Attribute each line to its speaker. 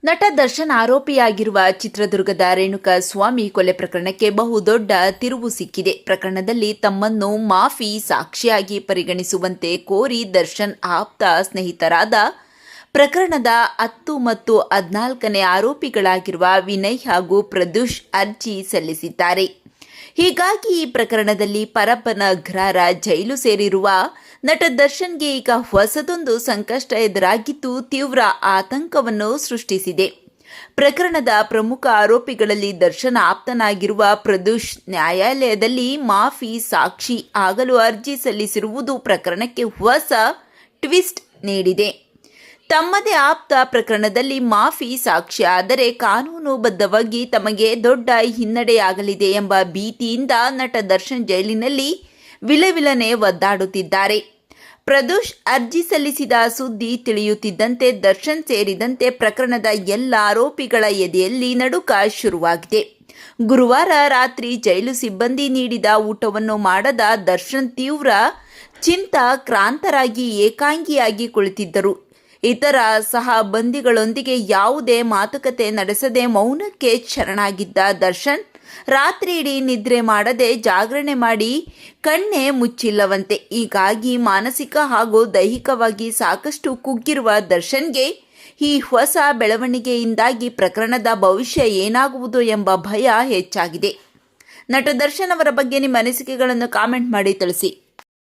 Speaker 1: ನಟ ದರ್ಶನ್ ಆರೋಪಿಯಾಗಿರುವ ಚಿತ್ರದುರ್ಗದ ರೇಣುಕಾಸ್ವಾಮಿ ಕೊಲೆ ಪ್ರಕರಣಕ್ಕೆ ಬಹುದೊಡ್ಡ ತಿರುವು ಸಿಕ್ಕಿದೆ. ಪ್ರಕರಣದಲ್ಲಿ ತಮ್ಮನ್ನು ಮಾಫಿ ಸಾಕ್ಷಿಯಾಗಿ ಪರಿಗಣಿಸುವಂತೆ ಕೋರಿ ದರ್ಶನ್ ಆಪ್ತ ಸ್ನೇಹಿತರಾದ ಪ್ರಕರಣದ 10 ಮತ್ತು 14ನೇ ಆರೋಪಿಗಳಾಗಿರುವ ವಿನಯ್ ಹಾಗೂ ಪ್ರದ್ಯೂಷ್ ಅರ್ಜಿ ಸಲ್ಲಿಸಿದ್ದಾರೆ. ಹೀಗಾಗಿ ಈ ಪ್ರಕರಣದಲ್ಲಿ ಪರಪ್ಪನಗ್ರಹಾರ ಜೈಲು ಸೇರಿರುವ ನಟ ದರ್ಶನ್ಗೆ ಈಗ ಹೊಸದೊಂದು ಸಂಕಷ್ಟ ಎದುರಾಗಿದ್ದು ತೀವ್ರ ಆತಂಕವನ್ನು ಸೃಷ್ಟಿಸಿದೆ. ಪ್ರಕರಣದ ಪ್ರಮುಖ ಆರೋಪಿಗಳಲ್ಲಿ ದರ್ಶನ್ ಆಪ್ತನಾಗಿರುವ ಪ್ರದ್ಯೂಷ್ ನ್ಯಾಯಾಲಯದಲ್ಲಿ ಮಾಫಿ ಸಾಕ್ಷಿ ಆಗಲು ಅರ್ಜಿ ಸಲ್ಲಿಸಿರುವುದು ಪ್ರಕರಣಕ್ಕೆ ಹೊಸ ಟ್ವಿಸ್ಟ್ ನೀಡಿದೆ. ತಮ್ಮದೇ ಆಪ್ತ ಪ್ರಕರಣದಲ್ಲಿ ಮಾಫಿ ಸಾಕ್ಷಿ ಆದರೆ ಕಾನೂನುಬದ್ಧವಾಗಿ ತಮಗೆ ದೊಡ್ಡ ಹಿನ್ನಡೆಯಾಗಲಿದೆ ಎಂಬ ಭೀತಿಯಿಂದ ನಟ ದರ್ಶನ್ ಜೈಲಿನಲ್ಲಿ ವಿಲವಿಲನೆ ಒದ್ದಾಡುತ್ತಿದ್ದಾರೆ. ಪ್ರದ್ಯೂಷ್ ಅರ್ಜಿ ಸಲ್ಲಿಸಿದ ಸುದ್ದಿ ತಿಳಿಯುತ್ತಿದ್ದಂತೆ ದರ್ಶನ್ ಸೇರಿದಂತೆ ಪ್ರಕರಣದ ಎಲ್ಲ ಆರೋಪಿಗಳ ಎದೆಯಲ್ಲಿ ನಡುಕ ಶುರುವಾಗಿದೆ. ಗುರುವಾರ ರಾತ್ರಿ ಜೈಲು ಸಿಬ್ಬಂದಿ ನೀಡಿದ ಊಟವನ್ನು ಮಾಡದ ದರ್ಶನ್ ತೀವ್ರ ಚಿಂತಾಕ್ರಾಂತರಾಗಿ ಏಕಾಂಗಿಯಾಗಿ ಕುಳಿತಿದ್ದರು. ಇತರ ಸಹ ಬಂದಿಗಳೊಂದಿಗೆ ಯಾವುದೇ ಮಾತುಕತೆ ನಡೆಸದೆ ಮೌನಕ್ಕೆ ಶರಣಾಗಿದ್ದ ದರ್ಶನ್ ರಾತ್ರಿಯಿಡೀ ನಿದ್ರೆ ಮಾಡದೆ ಜಾಗರಣೆ ಮಾಡಿ ಕಣ್ಣೇ ಮುಚ್ಚಿಲ್ಲವಂತೆ. ಹೀಗಾಗಿ ಮಾನಸಿಕ ಹಾಗೂ ದೈಹಿಕವಾಗಿ ಸಾಕಷ್ಟು ಕುಗ್ಗಿರುವ ದರ್ಶನ್ಗೆ ಈ ಹೊಸ ಬೆಳವಣಿಗೆಯಿಂದಾಗಿ ಪ್ರಕರಣದ ಭವಿಷ್ಯ ಏನಾಗುವುದು ಎಂಬ ಭಯ ಹೆಚ್ಚಾಗಿದೆ. ನಟ ದರ್ಶನ್ ಅವರ ಬಗ್ಗೆ ನಿಮ್ಮ ಅನಿಸಿಕೆಗಳನ್ನು ಕಾಮೆಂಟ್ ಮಾಡಿ ತಿಳಿಸಿ.